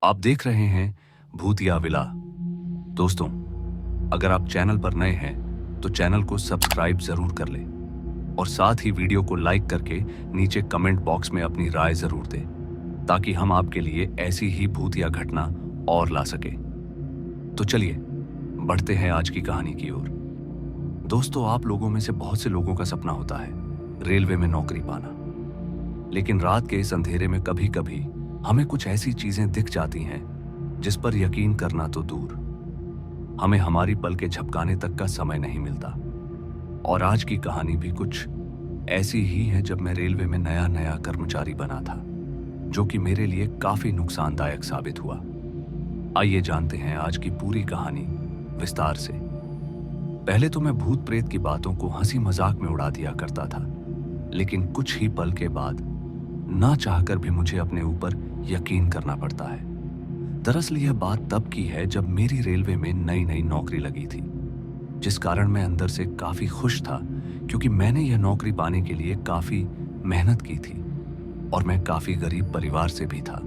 आप देख रहे हैं भूतिया विला। दोस्तों, अगर आप चैनल पर नए हैं तो चैनल को सब्सक्राइब जरूर कर लें और साथ ही वीडियो को लाइक करके नीचे कमेंट बॉक्स में अपनी राय जरूर दें, ताकि हम आपके लिए ऐसी ही भूतिया घटना और ला सके। तो चलिए बढ़ते हैं आज की कहानी की ओर। दोस्तों, आप लोगों में से बहुत से लोगों का सपना होता है रेलवे में नौकरी पाना, लेकिन रात के इस अंधेरे में कभी कभी हमें कुछ ऐसी चीजें दिख जाती हैं जिस पर यकीन करना तो दूर, हमें हमारी पलकें झपकाने तक का समय नहीं मिलता। और आज की कहानी भी कुछ ऐसी ही है जब मैं रेलवे में नया नया कर्मचारी बना था, जो कि मेरे लिए काफी नुकसानदायक साबित हुआ। आइए जानते हैं आज की पूरी कहानी विस्तार से। पहले तो मैं भूत प्रेत की बातों को हंसी मजाक में उड़ा दिया करता था, लेकिन कुछ ही पल के बाद ना चाहकर भी मुझे अपने ऊपर यकीन करना पड़ता है। दरअसल यह बात तब की है जब मेरी रेलवे में नई नई नौकरी लगी थी, जिस कारण मैं अंदर से काफी खुश था, क्योंकि मैंने यह नौकरी पाने के लिए काफी मेहनत की थी और मैं काफी गरीब परिवार से भी था।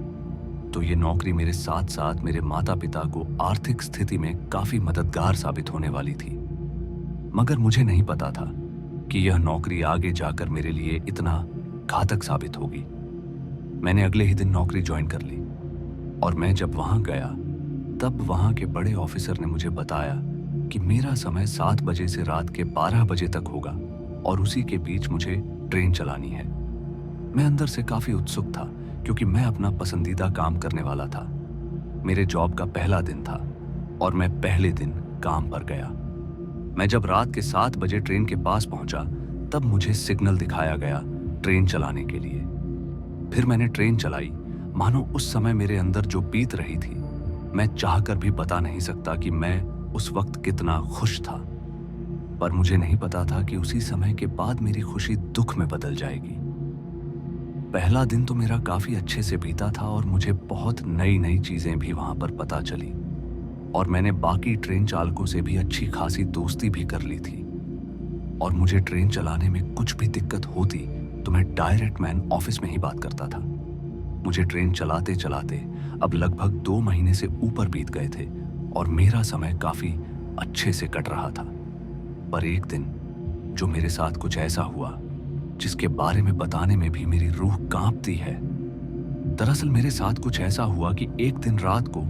तो ये नौकरी मेरे साथ साथ मेरे माता पिता को आर्थिक स्थिति में काफी मददगार साबित होने वाली थी। मगर मुझे नहीं पता था कि यह नौकरी आगे जाकर मेरे लिए इतना घातक साबित होगी। मैंने अगले ही दिन नौकरी ज्वाइन कर ली और मैं जब वहां गया तब वहां के बड़े ऑफिसर ने मुझे बताया कि मेरा समय 7 बजे से रात के 12 बजे तक होगा और उसी के बीच मुझे ट्रेन चलानी है। मैं अंदर से काफी उत्सुक था, क्योंकि मैं अपना पसंदीदा काम करने वाला था। मेरे जॉब का पहला दिन था और मैं पहले दिन काम पर गया। मैं जब रात के 7 बजे ट्रेन के पास पहुंचा तब मुझे सिग्नल दिखाया गया ट्रेन चलाने के लिए। फिर मैंने ट्रेन चलाई। मानो उस समय मेरे अंदर जो बीत रही थी, मैं चाहकर भी बता नहीं सकता कि मैं उस वक्त कितना खुश था। पर मुझे नहीं पता था कि उसी समय के बाद मेरी खुशी दुख में बदल जाएगी। पहला दिन तो मेरा काफी अच्छे से बीता था और मुझे बहुत नई नई चीजें भी वहां पर पता चली और मैंने बाकी ट्रेन चालकों से भी अच्छी खासी दोस्ती भी कर ली थी। और मुझे ट्रेन चलाने में कुछ भी दिक्कत होती तो मैं डायरेक्ट मैन ऑफिस में ही बात करता था। मुझे ट्रेन चलाते चलाते अब लगभग 2 महीने से ऊपर बीत गए थे और मेरा समय काफी अच्छे से कट रहा था। पर एक दिन जो मेरे साथ कुछ ऐसा हुआ जिसके बारे में बताने में भी मेरी रूह कांपती है। दरअसल मेरे साथ कुछ ऐसा हुआ कि एक दिन रात को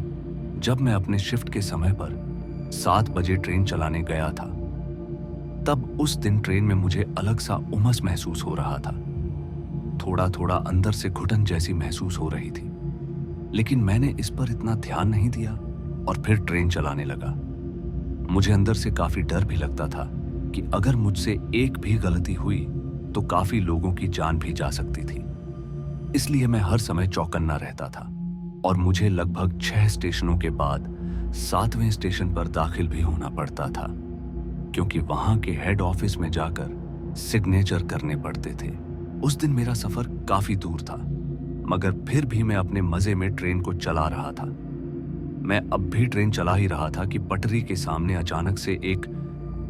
जब मैं अपने शिफ्ट के समय पर 7 बजे ट्रेन चलाने गया था, तब उस दिन ट्रेन में मुझे अलग सा उमस महसूस हो रहा था। थोड़ा थोड़ा अंदर से घुटन जैसी महसूस हो रही थी, लेकिन मैंने इस पर इतना ध्यान नहीं दिया और फिर ट्रेन चलाने लगा। मुझे अंदर से काफी डर भी लगता था कि अगर मुझसे एक भी गलती हुई तो काफी लोगों की जान भी जा सकती थी। इसलिए मैं हर समय चौकन्ना रहता था और मुझे लगभग 6 स्टेशनों के बाद 7वें स्टेशन पर दाखिल भी होना पड़ता था, क्योंकि वहां के हेड ऑफिस में जाकर सिग्नेचर करने पड़ते थे। उस दिन मेरा सफर काफी दूर था, मगर फिर भी मैं अपने मजे में ट्रेन को चला रहा था। मैं अब भी ट्रेन चला ही रहा था कि पटरी के सामने अचानक से एक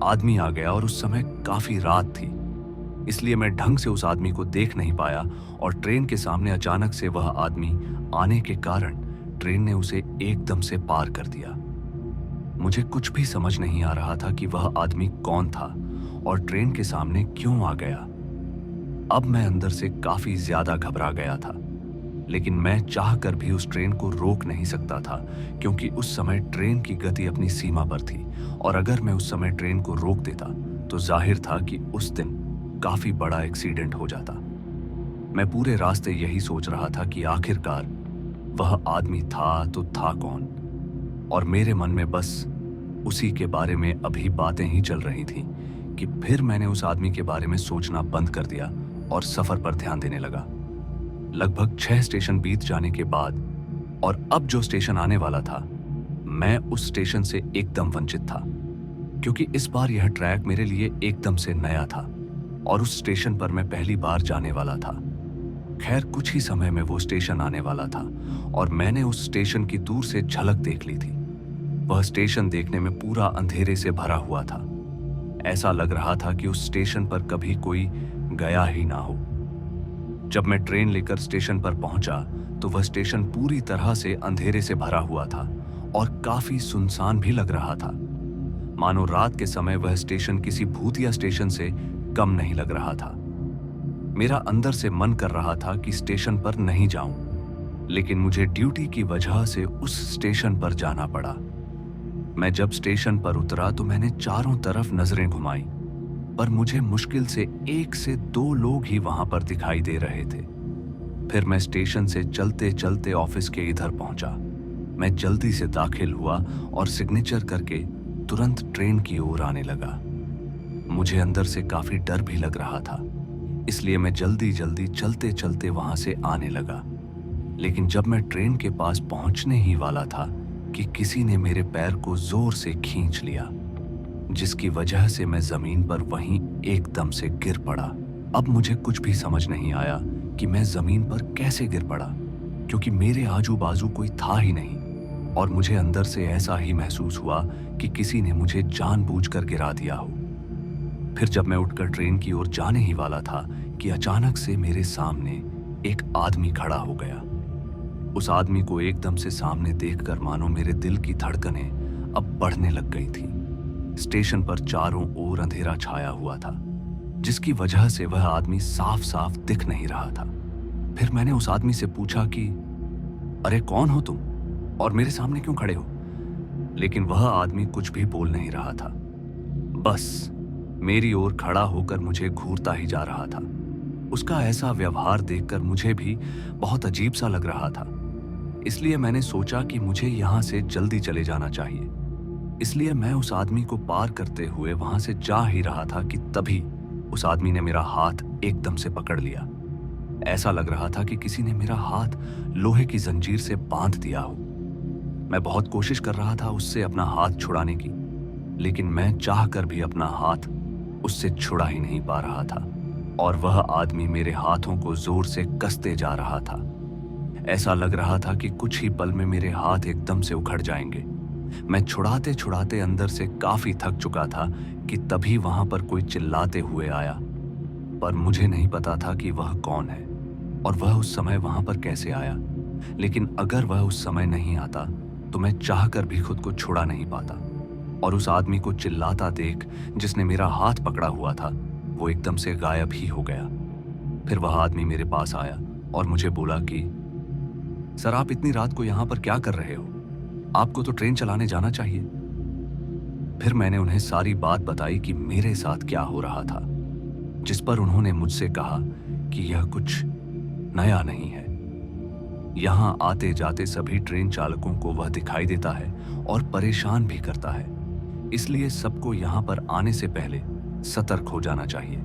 आदमी आ गया और उस समय काफी रात थी, इसलिए मैं ढंग से उस आदमी को देख नहीं पाया और ट्रेन के सामने अचानक से वह आदमी आने के कारण ट्रेन ने उसे एकदम से पार कर दिया। मुझे कुछ भी समझ नहीं आ रहा था कि वह आदमी कौन था और ट्रेन के सामने क्यों आ गया। अब मैं अंदर से काफी ज्यादा घबरा गया था, लेकिन मैं चाहकर भी उस ट्रेन को रोक नहीं सकता था, क्योंकि उस समय ट्रेन की गति अपनी सीमा पर थी और अगर मैं उस समय ट्रेन को रोक देता तो जाहिर था कि उस दिन काफी बड़ा एक्सीडेंट हो जाता। मैं पूरे रास्ते यही सोच रहा था कि आखिरकार वह आदमी था तो था कौन, और मेरे मन में बस उसी के बारे में अभी बातें ही चल रही थीं कि फिर मैंने उस आदमी के बारे में सोचना बंद कर दिया और सफर पर ध्यान देने लगा। लगभग 6 स्टेशन बीत जाने के बाद और अब जो स्टेशन आने वाला था, मैं उस स्टेशन से एकदम वंचित था, क्योंकि इस बार यह ट्रैक मेरे लिए एकदम से नया था और उस स्टेशन पर मैं पहली बार जाने वाला था। खैर, कुछ ही समय में वो स्टेशन आने वाला था और मैंने उस स्टेशन की दूर से झलक देख ली थी। वह स्टेशन देखने में पूरा अंधेरे से भरा हुआ था। ऐसा लग रहा था कि उस स्टेशन पर कभी कोई गया ही ना हो। जब मैं ट्रेन लेकर स्टेशन पर पहुंचा तो वह स्टेशन पूरी तरह से अंधेरे से भरा हुआ था और काफी सुनसान भी लग रहा था। मानो रात के समय वह स्टेशन किसी भूतिया स्टेशन से कम नहीं लग रहा था। मेरा अंदर से मन कर रहा था कि स्टेशन पर नहीं जाऊं, लेकिन मुझे ड्यूटी की वजह से उस स्टेशन पर जाना पड़ा। मैं जब स्टेशन पर उतरा तो मैंने चारों तरफ नजरें घुमाई, पर मुझे मुश्किल से 1 से 2 लोग ही वहां पर दिखाई दे रहे थे। फिर मैं स्टेशन से चलते चलते ऑफिस के इधर पहुंचा। मैं जल्दी से दाखिल हुआ और सिग्नेचर करके तुरंत ट्रेन की ओर आने लगा। मुझे अंदर से काफी डर भी लग रहा था, इसलिए मैं जल्दी जल्दी चलते चलते वहां से आने लगा। लेकिन जब मैं ट्रेन के पास पहुंचने ही वाला था कि किसी ने मेरे पैर को जोर से खींच लिया, जिसकी वजह से मैं जमीन पर वहीं एकदम से गिर पड़ा। अब मुझे कुछ भी समझ नहीं आया कि मैं जमीन पर कैसे गिर पड़ा, क्योंकि मेरे आजू बाजू कोई था ही नहीं और मुझे अंदर से ऐसा ही महसूस हुआ कि किसी ने मुझे जानबूझकर गिरा दिया हो। फिर जब मैं उठकर ट्रेन की ओर जाने ही वाला था कि अचानक से मेरे सामने एक आदमी खड़ा हो गया। उस आदमी को एकदम से सामने देखकर मानो मेरे दिल की धड़कनें अब बढ़ने लग गई थी। स्टेशन पर चारों ओर अंधेरा छाया हुआ था, जिसकी वजह से वह आदमी साफ साफ दिख नहीं रहा था। फिर मैंने उस आदमी से पूछा कि अरे कौन हो तुम और मेरे सामने क्यों खड़े हो? लेकिन वह आदमी कुछ भी बोल नहीं रहा था, बस मेरी ओर खड़ा होकर मुझे घूरता ही जा रहा था। उसका ऐसा व्यवहार देखकर मुझे भी बहुत अजीब सा लग रहा था, इसलिए मैंने सोचा कि मुझे यहां से जल्दी चले जाना चाहिए। इसलिए मैं उस आदमी को पार करते हुए वहां से जा ही रहा था कि तभी उस आदमी ने मेरा हाथ एकदम से पकड़ लिया। ऐसा लग रहा था कि किसी ने मेरा हाथ लोहे की जंजीर से बांध दिया हो। मैं बहुत कोशिश कर रहा था उससे अपना हाथ छुड़ाने की, लेकिन मैं चाहकर भी अपना हाथ उससे छुड़ा ही नहीं पा रहा था और वह आदमी मेरे हाथों को जोर से कसते जा रहा था। ऐसा लग रहा था कि कुछ ही पल में मेरे हाथ एकदम से उखड़ जाएंगे। मैं छुड़ाते छुड़ाते अंदर से काफी थक चुका था कि तभी वहां पर कोई चिल्लाते हुए आया, पर मुझे नहीं पता था कि वह कौन है और वह उस समय वहां पर कैसे आया। लेकिन अगर वह उस समय नहीं आता तो मैं चाहकर भी खुद को छुड़ा नहीं पाता। और उस आदमी को चिल्लाता देख, जिसने मेरा हाथ पकड़ा हुआ था, वो एकदम से गायब ही हो गया। फिर वह आदमी मेरे पास आया और मुझे बोला कि सर, आप इतनी रात को यहां पर क्या कर रहे हो? आपको तो ट्रेन चलाने जाना चाहिए। फिर मैंने उन्हें सारी बात बताई कि मेरे साथ क्या हो रहा था, जिस पर उन्होंने मुझसे कहा कि यह कुछ नया नहीं है। यहां आते जाते सभी ट्रेन चालकों को वह दिखाई देता है और परेशान भी करता है, इसलिए सबको यहां पर आने से पहले सतर्क हो जाना चाहिए।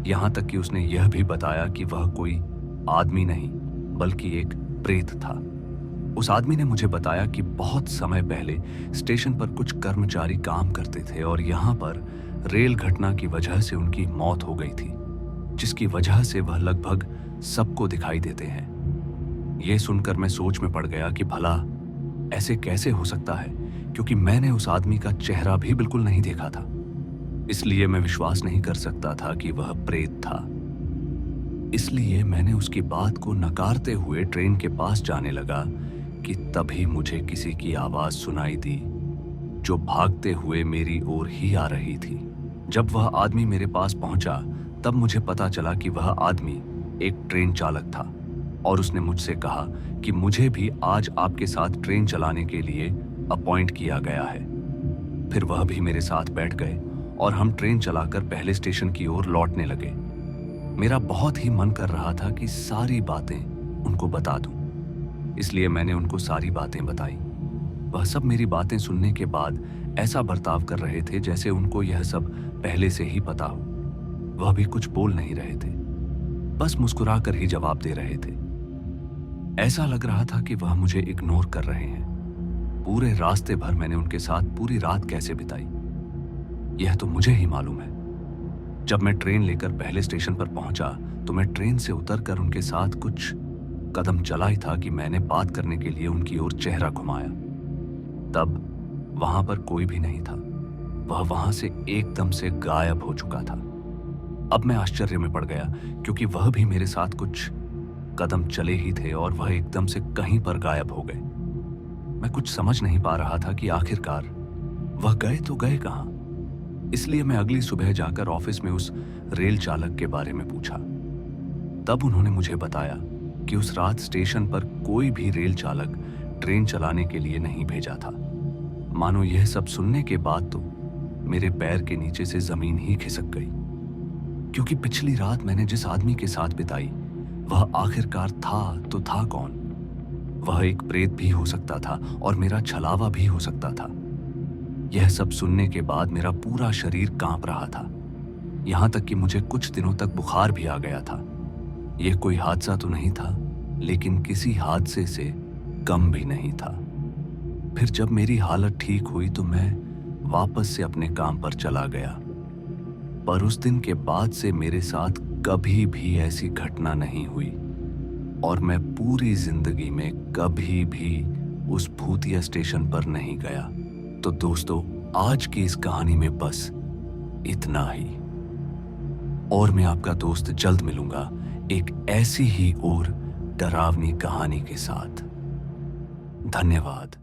यहां तक कि उसने यह भी बताया कि वह कोई आदमी नहीं बल्कि एक प्रेत था। उस आदमी ने मुझे बताया कि बहुत समय पहले स्टेशन पर कुछ कर्मचारी काम करते थे और यहां पर रेल घटना की वजह से उनकी मौत हो गई थी, जिसकी वजह से वह लगभग सबको दिखाई देते हैं। यह सुनकर मैं सोच में पड़ गया कि भला ऐसे कैसे हो सकता है, क्योंकि मैंने उस आदमी का चेहरा भी बिल्कुल नहीं देखा था। इसलिए मैं विश्वास नहीं कर सकता था कि वह प्रेत था। इसलिए मैंने उसकी बात को नकारते हुए ट्रेन के पास जाने लगा कि तभी मुझे किसी की आवाज सुनाई दी, जो भागते हुए मेरी ओर ही आ रही थी। जब वह आदमी मेरे पास पहुंचा तब मुझे पता चला कि वह आदमी एक ट्रेन चालक था और उसने मुझसे कहा कि मुझे भी आज आपके साथ ट्रेन चलाने के लिए अपॉइंट किया गया है। फिर वह भी मेरे साथ बैठ गए और हम ट्रेन चलाकर पहले स्टेशन की ओर लौटने लगे। मेरा बहुत ही मन कर रहा था कि सारी बातें उनको बता दूं, इसलिए मैंने उनको सारी बातें बताई। वह सब मेरी बातें सुनने के बाद ऐसा बर्ताव कर रहे थे जैसे उनको यह सब पहले से ही पता हो। वह भी कुछ बोल नहीं रहे थे, बस मुस्कुराकर ही जवाब दे रहे थे। ऐसा लग रहा था कि वह मुझे इग्नोर कर रहे हैं। पूरे रास्ते भर मैंने उनके साथ पूरी रात कैसे बिताई, यह तो मुझे ही मालूम है। जब मैं ट्रेन लेकर पहले स्टेशन पर पहुंचा तो मैं ट्रेन से उतरकर उनके साथ कुछ कदम चला ही था कि मैंने बात करने के लिए उनकी ओर चेहरा घुमाया। तब वहां पर कोई भी नहीं था। वह वहां से एकदम से गायब हो चुका था। अब मैं आश्चर्य में पड़ गया, क्योंकि वह भी मेरे साथ कुछ कदम चले ही थे और वह एकदम से कहीं पर गायब हो गए। मैं कुछ समझ नहीं पा रहा था कि आखिरकार वह गए तो गए कहाँ। इसलिए मैं अगली सुबह जाकर ऑफिस में उस रेल चालक के बारे में पूछा। तब उन्होंने मुझे बताया कि उस रात स्टेशन पर कोई भी रेल चालक ट्रेन चलाने के लिए नहीं भेजा था। मानो यह सब सुनने के बाद तो मेरे पैर के नीचे से जमीन ही खिसक गई, क्योंकि पिछली रात मैंने जिस आदमी के साथ बिताई वह आखिरकार था तो था कौन। वह एक प्रेत भी हो सकता था और मेरा छलावा भी हो सकता था। यह सब सुनने के बाद मेरा पूरा शरीर कांप रहा था, यहां तक कि मुझे कुछ दिनों तक बुखार भी आ गया था। यह कोई हादसा तो नहीं था, लेकिन किसी हादसे से कम भी नहीं था। फिर जब मेरी हालत ठीक हुई तो मैं वापस से अपने काम पर चला गया। पर उस दिन के बाद से मेरे साथ कभी भी ऐसी घटना नहीं हुई और मैं पूरी जिंदगी में कभी भी उस भूतिया स्टेशन पर नहीं गया। तो दोस्तों, आज की इस कहानी में बस इतना ही, और मैं आपका दोस्त जल्द मिलूंगा एक ऐसी ही और डरावनी कहानी के साथ। धन्यवाद।